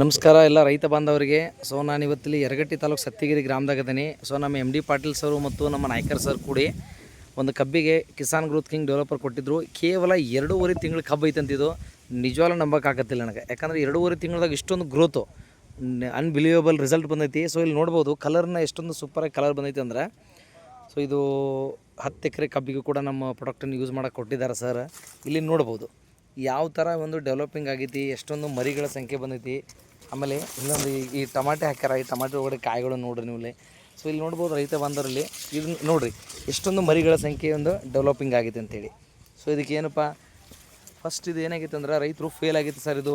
ನಮಸ್ಕಾರ ಎಲ್ಲ ರೈತ ಬಾಂಧವರಿಗೆ. ಸೊ ನಾನು ಇವತ್ತಿಲ್ಲಿ ಯರಗಟ್ಟಿ ತಾಲೂಕು ಸತ್ತಿಗಿರಿ ಗ್ರಾಮದಾಗದೀನಿ. ಸೊ ನಮ್ಮ ಎಮ್ ಡಿ ಪಾಟೀಲ್ ಸರು ಮತ್ತು ನಮ್ಮ ನಾಯ್ಕರ್ ಸರ್ ಕೂಡಿ ಒಂದು ಕಬ್ಬಿಗೆ ಕಿಸಾನ್ ಗ್ರೋತ್ ಕಿಂಗ್ ಡೆವಲಪರ್ ಕೊಟ್ಟಿದ್ದರು. ಕೇವಲ 2.5 ತಿಂಗಳು ಕಬ್ಬು ಐತಂತಿದ್ದು ನಿಜವಾಗ್ಲೂ ನಂಬೋಕ್ಕಾಗತ್ತಿಲ್ಲ ನನಗೆ. ಯಾಕಂದರೆ 2.5 ತಿಂಗಳದಾಗ ಇಷ್ಟೊಂದು ಗ್ರೋತು ಅನ್ಬಿಲೀವಬಲ್ ರಿಸಲ್ಟ್ ಬಂದೈತಿ. ಸೊ ಇಲ್ಲಿ ನೋಡ್ಬೋದು ಕಲರ್ನ ಎಷ್ಟೊಂದು ಸೂಪರಾಗಿ ಕಲರ್ ಬಂದೈತಿ ಅಂದ್ರೆ. ಸೊ ಇದು 10 ಎಕರೆ ಕಬ್ಬಿಗೂ ಕೂಡ ನಮ್ಮ ಪ್ರಾಡಕ್ಟನ್ನು ಯೂಸ್ ಮಾಡೋಕೆ ಕೊಟ್ಟಿದ್ದಾರೆ ಸರ್. ಇಲ್ಲಿ ನೋಡ್ಬೋದು ಯಾವ ಥರ ಒಂದು ಡೆವಲಪಿಂಗ್ ಆಗೈತಿ, ಎಷ್ಟೊಂದು ಮರಿಗಳ ಸಂಖ್ಯೆ ಬಂದೈತಿ. ಆಮೇಲೆ ಇನ್ನೊಂದು ಈ ಟಮಾಟೆ ಹಾಕ್ಯಾರ, ಈ ಟಮಾಟೆ ಒಳಗಡೆ ಕಾಯಿಗಳು ನೋಡ್ರಿ ನೀವು ಇಲ್ಲಿ. ಸೊ ಇಲ್ಲಿ ನೋಡ್ಬೋದು ರೈತ ಬಾಂಧವರಲ್ಲಿ ಇದು ನೋಡಿರಿ ಎಷ್ಟೊಂದು ಮರಿಗಳ ಸಂಖ್ಯೆ ಒಂದು ಡೆವಲಪಿಂಗ್ ಆಗೈತೆ ಅಂತೇಳಿ. ಸೊ ಇದಕ್ಕೆ ಏನಪ್ಪ ಫಸ್ಟ್ ಇದು ಏನಾಗಿತ್ತು ಅಂದ್ರೆ ರೈತರು ಫೇಲ್ ಆಗಿತ್ತು ಸರ್, ಇದು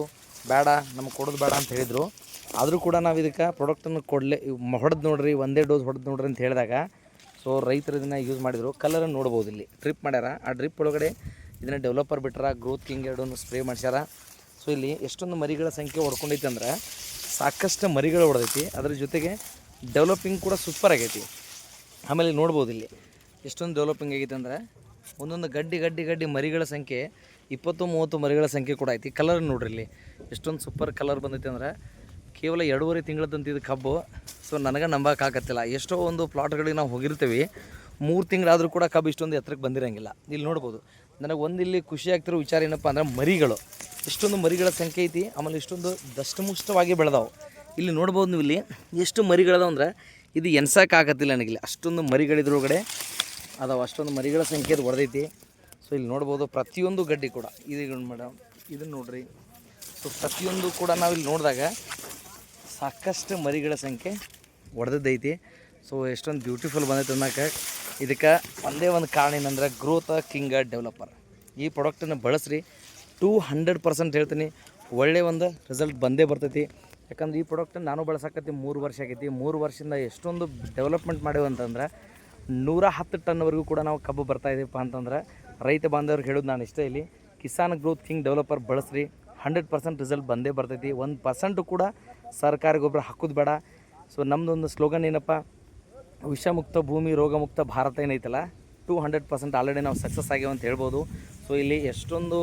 ಬೇಡ ನಮಗೆ ಕೊಡೋದು ಬೇಡ ಅಂತ ಹೇಳಿದರು. ಆದರೂ ಕೂಡ ನಾವು ಇದಕ್ಕೆ ಪ್ರಾಡಕ್ಟನ್ನು ಹೊಡೆದು ನೋಡ್ರಿ, ಒಂದೇ ಡೋಸ್ ಹೊಡೆದು ನೋಡ್ರಿ ಅಂತ ಹೇಳಿದಾಗ ಸೊ ರೈತರು ಇದನ್ನು ಯೂಸ್ ಮಾಡಿದರು. ಕಲರನ್ನು ನೋಡ್ಬೋದು, ಇಲ್ಲಿ ಡ್ರಿಪ್ ಮಾಡ್ಯಾರ, ಆ ಡ್ರಿಪ್ ಒಳಗಡೆ ಇದನ್ನು ಡೆವಲಪರ್ ಬಿಟ್ಟಾರ, ಗ್ರೋತ್ ಕಿಂಗ್ ಎರಡನ್ನು ಸ್ಪ್ರೇ ಮಾಡ್ಸ್ಯಾರ. ಸೊ ಇಲ್ಲಿ ಎಷ್ಟೊಂದು ಮರಿಗಳ ಸಂಖ್ಯೆ ಹೊಡ್ಕೊಂಡೈತಿ ಅಂದ್ರೆ ಸಾಕಷ್ಟು ಮರಿಗಳು ಹೊಡೆದೈತಿ. ಅದ್ರ ಜೊತೆಗೆ ಡೆವಲಪಿಂಗ್ ಕೂಡ ಸೂಪರ್ ಆಗೈತಿ. ಆಮೇಲೆ ನೋಡ್ಬೋದು ಇಲ್ಲಿ ಎಷ್ಟೊಂದು ಡೆವಲಪಿಂಗ್ ಆಗೈತೆ ಅಂದ್ರೆ ಒಂದೊಂದು ಗಡ್ಡಿ ಮರಿಗಳ ಸಂಖ್ಯೆ 20-30 ಮರಿಗಳ ಸಂಖ್ಯೆ ಕೂಡ ಐತಿ. ಕಲರ್ ನೋಡ್ರಿ ಇಲ್ಲಿ ಎಷ್ಟೊಂದು ಸೂಪರ್ ಕಲರ್ ಬಂದೈತಿ ಅಂದ್ರೆ ಕೇವಲ 2.5 ತಿಂಗಳದಂತ ಇದು ಕಬ್ಬು. ಸೊ ನನಗೆ ನಂಬೋಕ್ಕಾಗತ್ತಿಲ್ಲ. ಎಷ್ಟೋ ಒಂದು ಪ್ಲಾಟ್ಗಳಿಗೆ ನಾವು ಹೋಗಿರ್ತೀವಿ, 3 ತಿಂಗಳಾದರೂ ಕೂಡ ಕಬ್ಬು ಇಷ್ಟೊಂದು ಎತ್ತರಕ್ಕೆ ಬಂದಿರೋಂಗಿಲ್ಲ. ಇಲ್ಲಿ ನೋಡ್ಬೋದು ನನಗೆ ಒಂದು ಇಲ್ಲಿ ಖುಷಿ ಆಗ್ತಿರೋ ವಿಚಾರ ಏನಪ್ಪ ಅಂದ್ರೆ ಮರಿಗಳು, ಇಷ್ಟೊಂದು ಮರಿಗಳ ಸಂಖ್ಯೆ ಐತಿ. ಆಮೇಲೆ ಇಷ್ಟೊಂದು ದಷ್ಟಮುಷ್ಟವಾಗಿ ಬೆಳೆದಾವೆ. ಇಲ್ಲಿ ನೋಡ್ಬೋದು ನೀವು ಇಲ್ಲಿ ಎಷ್ಟು ಮರಿಗಳದಾವ ಅಂದ್ರೆ ಇದು ಎನ್ಸೋಕ್ಕಾಗತ್ತಿಲ್ಲ ನನಗಿಲ್ಲಿ, ಅಷ್ಟೊಂದು ಮರಿಗಳಿದ್ರೊಳಗಡೆ ಅದಾವೆ, ಅಷ್ಟೊಂದು ಮರಿಗಳ ಸಂಖ್ಯೆ ಅದು ಹೊಡೆದೈತಿ. ಸೊ ಇಲ್ಲಿ ನೋಡ್ಬೋದು ಪ್ರತಿಯೊಂದು ಗಡ್ಡಿ ಕೂಡ ಇದು ಮೇಡಮ್, ಇದನ್ನು ನೋಡ್ರಿ. ಸೊ ಪ್ರತಿಯೊಂದು ಕೂಡ ನಾವು ಇಲ್ಲಿ ನೋಡಿದಾಗ ಸಾಕಷ್ಟು ಮರಿಗಳ ಸಂಖ್ಯೆ ಹೊಡೆದೈತಿ. ಸೊ ಎಷ್ಟೊಂದು ಬ್ಯೂಟಿಫುಲ್ ಬಂದೈತೆ ಅನ್ನೋಕೆ ಇದಕ್ಕೆ ಒಂದೇ ಒಂದು ಕಾರಣ ಏನಂದ್ರೆ ಗ್ರೋತ್ ಕಿಂಗ್ ಡೆವಲಪರ್. ಈ ಪ್ರಾಡಕ್ಟನ್ನು ಬಳಸ್ರಿ, 200% ಹೇಳ್ತೀನಿ ಒಳ್ಳೆಯ ಒಂದು ರಿಸಲ್ಟ್ ಬಂದೇ ಬರ್ತೈತಿ. ಯಾಕಂದ್ರೆ ಈ ಪ್ರಾಡಕ್ಟನ್ನು ನಾನು ಬಳಸಕತ್ತಿ 3 ವರ್ಷ ಆಗೈತಿ. 3 ವರ್ಷದಿಂದ ಎಷ್ಟೊಂದು ಡೆವಲಪ್ಮೆಂಟ್ ಮಾಡೇವು ಅಂತಂದ್ರೆ 110 ಟನ್ವರೆಗೂ ಕೂಡ ನಾವು ಕಬ್ಬು ಬರ್ತಾಯಿದ್ದೀವಪ್ಪ ಅಂತಂದ್ರೆ ರೈತ ಬಾಂಧವ್ರಿಗೆ ಹೇಳೋದು ನಾನು ಇಷ್ಟ. ಇಲ್ಲಿ ಕಿಸಾನ್ ಗ್ರೋತ್ ಕಿಂಗ್ ಡೆವಲಪರ್ ಬಳಸ್ರಿ, 100% ರಿಸಲ್ಟ್ ಬಂದೇ ಬರ್ತೈತಿ. 1% ಕೂಡ ಸರ್ಕಾರಿ ಗೊಬ್ಬರ ಹಾಕೋದು ಬೇಡ. ಸೊ ನಮ್ಮದೊಂದು ಸ್ಲೋಗನ್ ಏನಪ್ಪ, ವಿಷಮುಕ್ತ ಭೂಮಿ ರೋಗಮುಕ್ತ ಭಾರತ ಏನೈತಲ್ಲ, 200% ಆಲ್ರೆಡಿ ನಾವು ಸಕ್ಸಸ್ ಆಗ್ಯಾವ ಅಂತ ಹೇಳ್ಬೋದು. ಸೊ ಇಲ್ಲಿ ಎಷ್ಟೊಂದು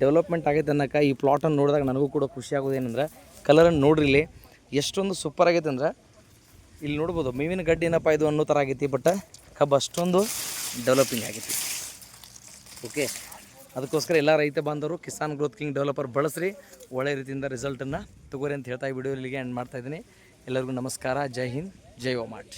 ಡೆವಲಪ್ಮೆಂಟ್ ಆಗೈತೆ ಅನ್ನೋಕೆ ಈ ಪ್ಲಾಟನ್ನು ನೋಡಿದಾಗ ನನಗೂ ಕೂಡ ಖುಷಿ ಆಗೋದು ಏನಂದ್ರೆ ಕಲರನ್ನು ನೋಡ್ರಿ ಇಲ್ಲಿ ಎಷ್ಟೊಂದು ಸೂಪರ್ ಆಗೈತೆ ಅಂದ್ರೆ ಇಲ್ಲಿ ನೋಡ್ಬೋದು ಮೇವಿನ ಗಡ್ಡಿ ಏನಪ್ಪ ಇದು ಅನ್ನೋ ಥರ ಆಗೈತಿ. ಬಟ್ ಕಬ್ಬು ಅಷ್ಟೊಂದು ಡೆವಲಪಿಂಗ್ ಆಗೈತಿ. ಓಕೆ, ಅದಕ್ಕೋಸ್ಕರ ಎಲ್ಲ ರೈತ ಬಾಂಧವರು ಕಿಸಾನ್ ಗ್ರೋತ್ ಕಿಂಗ್ ಡೆವಲಪರ್ ಬಳಸ್ರಿ, ಒಳ್ಳೆ ರೀತಿಯಿಂದ ರಿಸಲ್ಟನ್ನು ತಗೋರಿ ಅಂತ ಹೇಳ್ತಾ ಈ ವಿಡಿಯೋ ಇಲ್ಲಿಗೆ ಎಂಡ್ ಮಾಡ್ತಾಯಿದ್ದೀನಿ. ಎಲ್ಲರಿಗೂ ನಮಸ್ಕಾರ, ಜೈ ಹಿಂದ್, ಜೈ ಓಮಾಟ್.